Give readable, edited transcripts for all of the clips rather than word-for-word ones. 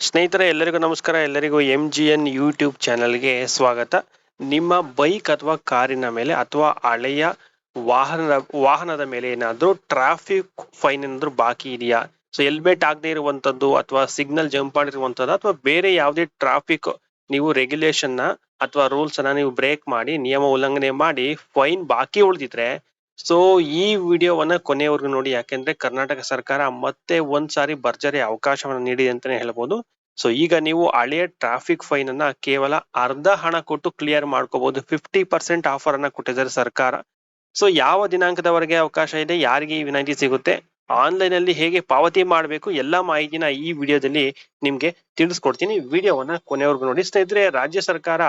ಸ್ನೇಹಿತರೆ ಎಲ್ಲರಿಗೂ ನಮಸ್ಕಾರ. ಎಲ್ಲರಿಗೂ MGN ಯೂಟ್ಯೂಬ್ ಚಾನಲ್ಗೆ ಸ್ವಾಗತ. ನಿಮ್ಮ ಬೈಕ್ ಅಥವಾ ಕಾರಿನ ಮೇಲೆ ಅಥವಾ ಹಳೆಯ ವಾಹನದ ಮೇಲೆ ಏನಾದರೂ ಟ್ರಾಫಿಕ್ ಫೈನ್ ಏನಾದರೂ ಬಾಕಿ ಇದೆಯಾ? ಸೊ ಹೆಲ್ಮೆಟ್ ಆಗದೆ ಇರುವಂತದ್ದು ಅಥವಾ ಸಿಗ್ನಲ್ ಜಂಪ್ ಮಾಡಿರುವಂತದ್ದು ಅಥವಾ ಬೇರೆ ಯಾವುದೇ ಟ್ರಾಫಿಕ್ ನೀವು ರೆಗ್ಯುಲೇಷನ್ ನ ಅಥವಾ ರೂಲ್ಸ್ ಅನ್ನ ನೀವು ಬ್ರೇಕ್ ಮಾಡಿ ನಿಯಮ ಉಲ್ಲಂಘನೆ ಮಾಡಿ ಫೈನ್ ಬಾಕಿ ಉಳಿದಿದ್ರೆ ಸೊ ಈ ವಿಡಿಯೋವನ್ನ ಕೊನೆಯವರೆಗೂ ನೋಡಿ. ಯಾಕೆಂದ್ರೆ ಕರ್ನಾಟಕ ಸರ್ಕಾರ ಮತ್ತೆ ಒಂದ್ಸಾರಿ ಭರ್ಜರಿ ಅವಕಾಶವನ್ನು ನೀಡಿದೆ ಅಂತಾನೆ ಹೇಳ್ಬೋದು. ಸೊ ಈಗ ನೀವು ಹಳೆಯ ಟ್ರಾಫಿಕ್ ಫೈನ್ ಅನ್ನ ಕೇವಲ ಅರ್ಧ ಹಣ ಕೊಟ್ಟು ಕ್ಲಿಯರ್ ಮಾಡ್ಕೋಬಹುದು. 50% ಆಫರ್ ಅನ್ನ ಕೊಟ್ಟಿದ್ದಾರೆ ಸರ್ಕಾರ. ಸೊ ಯಾವ ದಿನಾಂಕದವರೆಗೆ ಅವಕಾಶ ಇದೆ, ಯಾರಿಗೆ ಈ ವಿನಾಯಿತಿ ಸಿಗುತ್ತೆ, ಆನ್ಲೈನ್ ಅಲ್ಲಿ ಹೇಗೆ ಪಾವತಿ ಮಾಡಬೇಕು, ಎಲ್ಲಾ ಮಾಹಿತಿನ ಈ ವಿಡಿಯೋದಲ್ಲಿ ನಿಮ್ಗೆ ತಿಳಿಸ್ಕೊಡ್ತೀನಿ. ವಿಡಿಯೋವನ್ನ ಕೊನೆವರೆಗೂ ನೋಡಿ. ಸ್ನೇಹಿತರೆ, ರಾಜ್ಯ ಸರ್ಕಾರ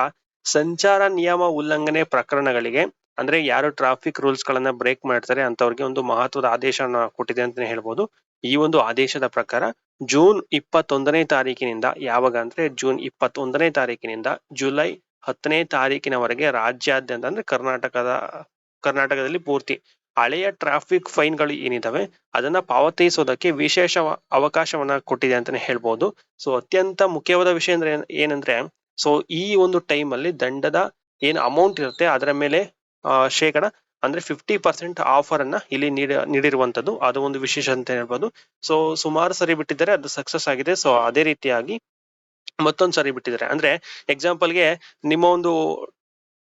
ಸಂಚಾರ ನಿಯಮ ಉಲ್ಲಂಘನೆ ಪ್ರಕರಣಗಳಿಗೆ ಅಂದ್ರೆ ಯಾರು ಟ್ರಾಫಿಕ್ ರೂಲ್ಸ್ ಗಳನ್ನ ಬ್ರೇಕ್ ಮಾಡ್ತಾರೆ ಅಂತವ್ರಿಗೆ ಒಂದು ಮಹತ್ವದ ಆದೇಶನ ಕೊಟ್ಟಿದೆ ಅಂತಾನೆ ಹೇಳ್ಬೋದು. ಈ ಒಂದು ಆದೇಶದ ಪ್ರಕಾರ ಜೂನ್ 21ನೇ ತಾರೀಕಿನಿಂದ, ಯಾವಾಗ ಅಂದ್ರೆ ಜೂನ್ 21ನೇ ತಾರೀಕಿನಿಂದ ಜುಲೈ 10ನೇ ತಾರೀಕಿನವರೆಗೆ ರಾಜ್ಯಾದ್ಯಂತ ಅಂದ್ರೆ ಕರ್ನಾಟಕದಲ್ಲಿ ಪೂರ್ತಿ ಹಳೆಯ ಟ್ರಾಫಿಕ್ ಫೈನ್ ಗಳು ಏನಿದಾವೆ ಅದನ್ನ ಪಾವತಿಸೋದಕ್ಕೆ ವಿಶೇಷ ಅವಕಾಶವನ್ನ ಕೊಟ್ಟಿದೆ ಅಂತಾನೆ ಹೇಳ್ಬೋದು. ಸೊ ಅತ್ಯಂತ ಮುಖ್ಯವಾದ ವಿಷಯ ಅಂದ್ರೆ ಏನಂದ್ರೆ, ಸೊ ಈ ಒಂದು ಟೈಮ್ ಅಲ್ಲಿ ದಂಡದ ಏನ್ ಅಮೌಂಟ್ ಇರುತ್ತೆ ಅದರ ಮೇಲೆ ಶೇಕಡ ಅಂದ್ರೆ 50% ಆಫರ್ ಅನ್ನ ಇಲ್ಲಿ ನೀಡಿರುವಂತದ್ದು ಅದು ಒಂದು ವಿಶೇಷ ಅಂತ ಹೇಳ್ಬೋದು. ಸೊ ಸುಮಾರು ಸರಿ ಬಿಟ್ಟಿದ್ದಾರೆ, ಅದು ಸಕ್ಸಸ್ ಆಗಿದೆ. ಸೊ ಅದೇ ರೀತಿಯಾಗಿ ಮತ್ತೊಂದ್ ಸರಿ ಬಿಟ್ಟಿದ್ದಾರೆ. ಅಂದ್ರೆ ಎಕ್ಸಾಂಪಲ್ಗೆ ನಿಮ್ಮ ಒಂದು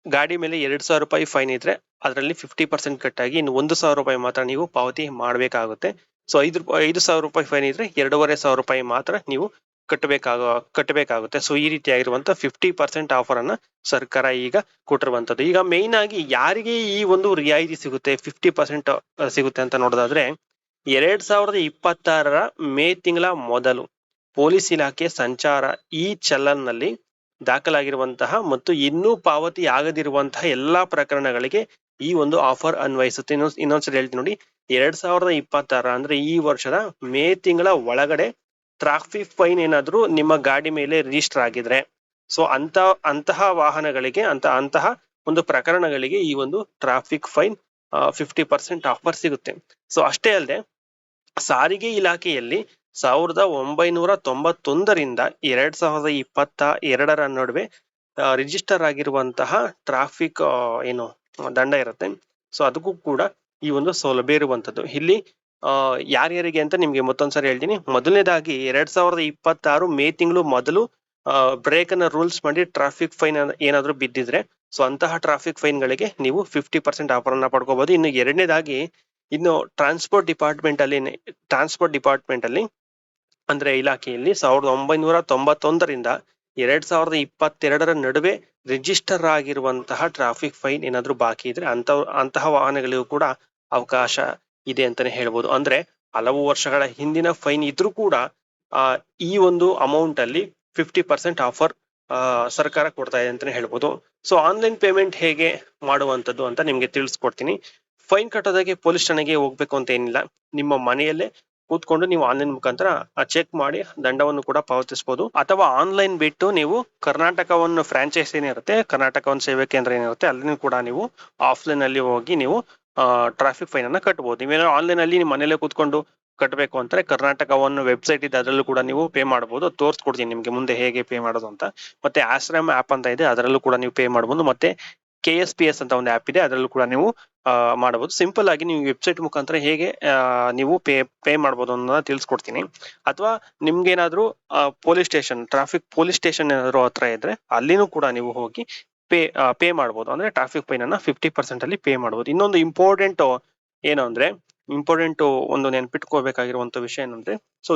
ಗಾಡಿ ಮೇಲೆ 2,000 ರೂಪಾಯಿ ಫೈನ್ ಇದ್ರೆ ಅದರಲ್ಲಿ 50% ಕಟ್ ಆಗಿ ಇನ್ನು 1,000 ರೂಪಾಯಿ ಮಾತ್ರ ನೀವು ಪಾವತಿ ಮಾಡಬೇಕಾಗುತ್ತೆ. ಸೊ 5,000 ರೂಪಾಯಿ ಫೈನ್ ಇದ್ರೆ 2,500 ರೂಪಾಯಿ ಮಾತ್ರ ನೀವು ಕಟ್ಟಬೇಕಾಗುತ್ತೆ. ಸೊ ಈ ರೀತಿಯಾಗಿರುವಂತ 50% ಆಫರ್ ಅನ್ನ ಸರ್ಕಾರ ಈಗ ಕೊಟ್ಟಿರುವಂತದ್ದು. ಈಗ ಮೇನ್ ಆಗಿ ಯಾರಿಗೆ ಈ ಒಂದು ರಿಯಾಯಿತಿ ಸಿಗುತ್ತೆ, 50% ಸಿಗುತ್ತೆ ಅಂತ ನೋಡೋದಾದ್ರೆ, 2026 ಮೇ ತಿಂಗಳ ಮೊದಲು ಪೊಲೀಸ್ ಇಲಾಖೆ ಸಂಚಾರ ಈ ಚಲನ್ನಲ್ಲಿ ದಾಖಲಾಗಿರುವಂತಹ ಮತ್ತು ಇನ್ನೂ ಪಾವತಿ ಆಗದಿರುವಂತಹ ಎಲ್ಲಾ ಪ್ರಕರಣಗಳಿಗೆ ಈ ಒಂದು ಆಫರ್ ಅನ್ವಯಿಸುತ್ತೆ. ಇನ್ನೊಂದ್ಸರಿ ಹೇಳ್ತೀನಿ ನೋಡಿ. 2026 ಅಂದ್ರೆ ಈ ವರ್ಷದ ಮೇ ತಿಂಗಳ ಒಳಗಡೆ ಟ್ರಾಫಿಕ್ ಫೈನ್ ಏನಾದ್ರೂ ನಿಮ್ಮ ಗಾಡಿ ಮೇಲೆ ರಿಜಿಸ್ಟರ್ ಆಗಿದ್ರೆ, ಸೊ ಅಂತಹ ವಾಹನಗಳಿಗೆ ಅಂತಹ ಒಂದು ಪ್ರಕರಣಗಳಿಗೆ ಈ ಒಂದು ಟ್ರಾಫಿಕ್ ಫೈನ್ 50% ಆಫರ್ ಸಿಗುತ್ತೆ. ಸೊ ಅಷ್ಟೇ ಅಲ್ಲದೆ ಸಾರಿಗೆ ಇಲಾಖೆಯಲ್ಲಿ 1991ರಿಂದ 2022 ನಡುವೆ ರಿಜಿಸ್ಟರ್ ಆಗಿರುವಂತಹ ಟ್ರಾಫಿಕ್ ಏನು ದಂಡ ಇರುತ್ತೆ. ಸೊ ಅದಕ್ಕೂ ಕೂಡ ಈ ಒಂದು ಸೌಲಭ್ಯ ಇರುವಂತದ್ದು. ಇಲ್ಲಿ ಯಾರ್ಯಾರಿಗೆ ಅಂತ ನಿಮ್ಗೆ ಮತ್ತೊಂದ್ಸರಿ ಹೇಳ್ತೀನಿ. ಮೊದಲನೇದಾಗಿ 2026 ಮೇ ತಿಂಗಳು ಮೊದಲು ಬ್ರೇಕ್ ಅನ್ನ ರೂಲ್ಸ್ ಮಾಡಿ ಟ್ರಾಫಿಕ್ ಫೈನ್ ಏನಾದ್ರೂ ಬಿದ್ದಿದ್ರೆ, ಸೊ ಅಂತಹ ಟ್ರಾಫಿಕ್ ಫೈನ್ ಗಳಿಗೆ ನೀವು 50% ಆಫರ್ ಅನ್ನ ಪಡ್ಕೋಬಹುದು. ಇನ್ನು ಎರಡನೇದಾಗಿ, ಇನ್ನು ಟ್ರಾನ್ಸ್ಪೋರ್ಟ್ ಡಿಪಾರ್ಟ್ಮೆಂಟ್ ಅಲ್ಲಿ ಅಂದ್ರೆ ಇಲಾಖೆಯಲ್ಲಿ 1991ರಿಂದ 2022 ನಡುವೆ ರಿಜಿಸ್ಟರ್ ಆಗಿರುವಂತಹ ಟ್ರಾಫಿಕ್ ಫೈನ್ ಏನಾದ್ರೂ ಬಾಕಿ ಇದ್ರೆ ಅಂತಹ ವಾಹನಗಳಿಗೂ ಕೂಡ ಅವಕಾಶ ಇದೆ ಅಂತಾನೆ ಹೇಳ್ಬೋದು. ಅಂದ್ರೆ ಹಲವು ವರ್ಷಗಳ ಹಿಂದಿನ ಫೈನ್ ಇದ್ರೂ ಕೂಡ ಈ ಒಂದು ಅಮೌಂಟ್ ಅಲ್ಲಿ 50% ಆಫರ್ ಸರ್ಕಾರ ಕೊಡ್ತಾ ಇದೆ ಅಂತಾನೆ ಹೇಳ್ಬೋದು. ಸೊ ಆನ್ಲೈನ್ ಪೇಮೆಂಟ್ ಹೇಗೆ ಮಾಡುವಂತದ್ದು ಅಂತ ನಿಮ್ಗೆ ತಿಳಿಸ್ಕೊಡ್ತೀನಿ. ಫೈನ್ ಕಟ್ಟೋದಕ್ಕೆ ಪೊಲೀಸ್ ಠಾಣೆಗೆ ಹೋಗ್ಬೇಕು ಅಂತ ಏನಿಲ್ಲ. ನಿಮ್ಮ ಮನೆಯಲ್ಲೇ ಕೂತ್ಕೊಂಡು ನೀವು ಆನ್ಲೈನ್ ಮುಖಾಂತರ ಚೆಕ್ ಮಾಡಿ ದಂಡವನ್ನು ಕೂಡ ಪಾವತಿಸಬಹುದು. ಅಥವಾ ಆನ್ಲೈನ್ ಬಿಟ್ಟು ನೀವು ಕರ್ನಾಟಕವನ್ನು ಫ್ರಾಂಚೈಸ್ ಏನಿರುತ್ತೆ, ಕರ್ನಾಟಕವನ್ನು ಸೇವಾ ಕೇಂದ್ರ ಏನಿರುತ್ತೆ, ಅಲ್ಲಿನೂ ಕೂಡ ನೀವು ಆಫ್ಲೈನ್ ಅಲ್ಲಿ ಹೋಗಿ ನೀವು ಟ್ರಾಫಿಕ್ ಫೈನ್ ಅನ್ನ ಕಟ್ಟಬಹುದು. ನೀವೇನೋ ಆನ್ಲೈನ್ ಅಲ್ಲಿ ನಿಮ್ಮ ಮನೇಲೆ ಕೂತ್ಕೊಂಡು ಕಟ್ಟಬೇಕು ಅಂದ್ರೆ ಕರ್ನಾಟಕವನ್ನು ವೆಬ್ಸೈಟ್ ಇದೆ, ಅದರಲ್ಲೂ ಕೂಡ ನೀವು ಪೇ ಮಾಡಬಹುದು. ತೋರಿಸ್ಕೊಡ್ತೀನಿ ನಿಮ್ಗೆ ಮುಂದೆ ಹೇಗೆ ಪೇ ಮಾಡೋದು ಅಂತ. ಮತ್ತೆ ಆಶ್ರಮ್ ಆಪ್ ಅಂತ ಇದೆ, ಅದರಲ್ಲೂ ಕೂಡ ನೀವು ಪೇ ಮಾಡಬಹುದು. ಮತ್ತೆ KSPS ಅಂತ ಒಂದು ಆಪ್ ಇದೆ, ಅದರಲ್ಲೂ ಕೂಡ ನೀವು ಮಾಡಬಹುದು. ಸಿಂಪಲ್ ಆಗಿ ನೀವು ವೆಬ್ಸೈಟ್ ಮುಖಾಂತರ ಹೇಗೆ ನೀವು ಪೇ ಮಾಡಬಹುದು ಅನ್ನೋದನ್ನ ತಿಳಿಸ್ಕೊಡ್ತೀನಿ. ಅಥವಾ ನಿಮ್ಗೇನಾದ್ರೂ ಟ್ರಾಫಿಕ್ ಪೊಲೀಸ್ ಸ್ಟೇಷನ್ ಏನಾದ್ರು ಹತ್ರ ಇದ್ರೆ ಅಲ್ಲಿನೂ ಕೂಡ ನೀವು ಹೋಗಿ ಪೇ ಮಾಡಬಹುದು. ಅಂದ್ರೆ ಟ್ರಾಫಿಕ್ ಫೈನ್ ಅನ್ನ 50% ಅಲ್ಲಿ ಪೇ ಮಾಡಬಹುದು. ಇನ್ನೊಂದು ಇಂಪಾರ್ಟೆಂಟ್ ಒಂದು ನೆನ್ಪಿಟ್ಕೋಬೇಕಾಗಿರುವಂತ ವಿಷಯ ಏನಂದ್ರೆ, ಸೊ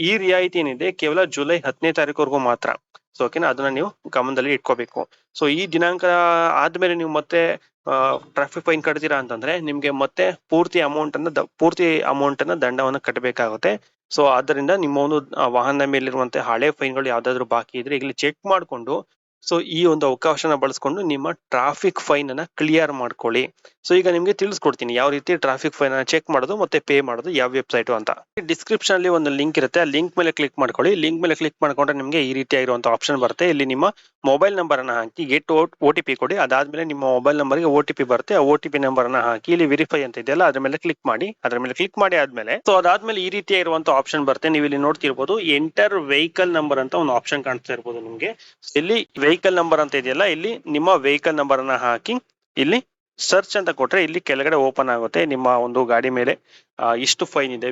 ಈ ರಿಯಾಯಿತಿ ಏನಿದೆ ಕೇವಲ ಜುಲೈ 10ನೇ ತಾರೀಕುವರೆಗೂ ಮಾತ್ರ. ಸೊ ಓಕೆನಾ, ಅದನ್ನ ನೀವು ಗಮನದಲ್ಲಿ ಇಟ್ಕೋಬೇಕು. ಸೊ ಈ ದಿನಾಂಕ ಆದ್ಮೇಲೆ ನೀವು ಮತ್ತೆ ಟ್ರಾಫಿಕ್ ಫೈನ್ ಕಟ್ತೀರಾ ಅಂತಂದ್ರೆ ನಿಮ್ಗೆ ಮತ್ತೆ ಪೂರ್ತಿ ಅಮೌಂಟ್ ಅನ್ನ ದಂಡವನ್ನ ಕಟ್ಟಬೇಕಾಗುತ್ತೆ. ಸೊ ಆದ್ದರಿಂದ ನಿಮ್ಮ ಒಂದು ವಾಹನದ ಮೇಲಿರುವಂತಹ ಹಳೆ ಫೈನ್ಗಳು ಯಾವ್ದಾದ್ರು ಬಾಕಿ ಇದ್ರೆ ಇಲ್ಲಿ ಚೆಕ್ ಮಾಡ್ಕೊಂಡು, ಸೊ ಈ ಒಂದು ಅವಕಾಶನ ಬಳಸ್ಕೊಂಡು ನಿಮ್ಮ ಟ್ರಾಫಿಕ್ ಫೈನ್ ಅನ್ನ ಕ್ಲಿಯರ್ ಮಾಡ್ಕೊಳ್ಳಿ. ಸೊ ಈಗ ನಿಮ್ಗೆ ತಿಳಿಸ್ಕೊಡ್ತೀನಿ ಯಾವ ರೀತಿ ಟ್ರಾಫಿಕ್ ಫೈನ್ ಅನ್ನ ಚೆಕ್ ಮಾಡೋದು ಮತ್ತೆ ಪೇ ಮಾಡೋದು, ಯಾವ ವೆಬ್ಸೈಟ್ ಅಂತ. ಡಿಸ್ಕ್ರಿಪ್ಷನ್ ಅಲ್ಲಿ ಒಂದು ಲಿಂಕ್ ಇರುತ್ತೆ, ಆ ಲಿಂಕ್ ಮೇಲೆ ಕ್ಲಿಕ್ ಮಾಡ್ಕೊಳ್ಳಿ. ಲಿಂಕ್ ಮೇಲೆ ಕ್ಲಿಕ್ ಮಾಡ್ಕೊಂಡ್ರೆ ನಿಮ್ಗೆ ಈ ರೀತಿಯಾಗಿರುವಂತಹ ಆಪ್ಷನ್ ಬರುತ್ತೆ. ಇಲ್ಲಿ ನಿಮ್ಮ ಮೊಬೈಲ್ ನಂಬರ್ ಅನ್ನ ಹಾಕಿ ಗೆಟ್ OTP ಕೊಡಿ. ಅದಾದ್ಮೇಲೆ ನಿಮ್ಮ ಮೊಬೈಲ್ ನಂಬರ್ಗೆ OTP ಬರುತ್ತೆ. ಆ OTP ನಂಬರ್ ಅನ್ನ ಹಾಕಿ ಇಲ್ಲಿ ವೆರಿಫೈ ಅಂತ ಇದೆಯಲ್ಲ ಅದ್ರ ಮೇಲೆ ಕ್ಲಿಕ್ ಮಾಡಿ. ಅದ್ರ ಮೇಲೆ ಕ್ಲಿಕ್ ಮಾಡಿ ಆದ್ಮೇಲೆ ಸೊ ಅದಾದ್ಮೇಲೆ ಈ ರೀತಿಯ ಇರುವಂತ ಆಪ್ಷನ್ ಬರುತ್ತೆ. ನೀವು ಇಲ್ಲಿ ನೋಡ್ತಿರ್ಬೋದು ಎಂಟರ್ ವೆಹಿಕಲ್ ನಂಬರ್ ಅಂತ ಒಂದು ಆಪ್ಷನ್ ಕಾಣಿಸ್ತಾ ಇರ್ಬೋದು ನಿಮ್ಗೆ. ಇಲ್ಲಿ ವೆಹಿಕಲ್ ನಂಬರ್ ಅಂತ ಇದೆಯಲ್ಲ ಇಲ್ಲಿ ನಿಮ್ಮ ವೆಹಿಕಲ್ ನಂಬರ್ ಅನ್ನ ಹಾಕಿ ಇಲ್ಲಿ ಸರ್ಚ್ ಅಂತ ಕೊಟ್ರೆ ಇಲ್ಲಿ ಕೆಳಗಡೆ ಓಪನ್ ಆಗುತ್ತೆ. ನಿಮ್ಮ ಒಂದು ಗಾಡಿ ಮೇಲೆ ಇಷ್ಟು ಫೈನ್ ಇದೆ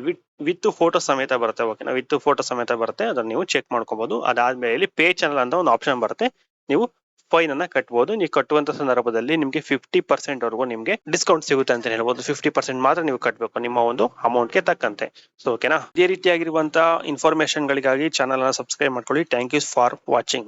ವಿತ್ ಫೋಟೋ ಸಮೇತ ಬರುತ್ತೆ. ಓಕೆನಾ, ವಿತ್ ಫೋಟೋ ಸಮೇತ ಬರುತ್ತೆ. ಅದನ್ನ ನೀವು ಚೆಕ್ ಮಾಡ್ಕೋಬಹುದು. ಅದಾದ್ಮೇಲೆ ಇಲ್ಲಿ ಪೇ ಚಾನಲ್ ಅಂತ ಒಂದು ಆಪ್ಷನ್ ಬರುತ್ತೆ. ನೀವು ಫೈನ್ ಅನ್ನ ಕಟ್ಬಹುದು. ನೀವು ಕಟ್ಟುವಂತ ಸಂದರ್ಭದಲ್ಲಿ ನಿಮ್ಗೆ 50% ವರೆಗೂ ನಿಮ್ಗೆ ಡಿಸ್ಕೌಂಟ್ ಸಿಗುತ್ತೆ ಅಂತ ಹೇಳ್ಬೋದು. 50% ಮಾತ್ರ ನೀವು ಕಟ್ಟಬೇಕು ನಿಮ್ಮ ಒಂದು ಅಮೌಂಟ್ ಗೆ ತಕ್ಕಂತೆ. ಸೊ ಓಕೆನಾ, ಇದೇ ರೀತಿಯಾಗಿರುವಂತಹ ಇನ್ಫಾರ್ಮೇಶನ್ ಗಳಿಗಾಗಿ ಚಾನಲ್ ಅನ್ನ ಸಬ್ಸ್ಕ್ರೈಬ್ ಮಾಡ್ಕೊಳ್ಳಿ. Thank you for watching.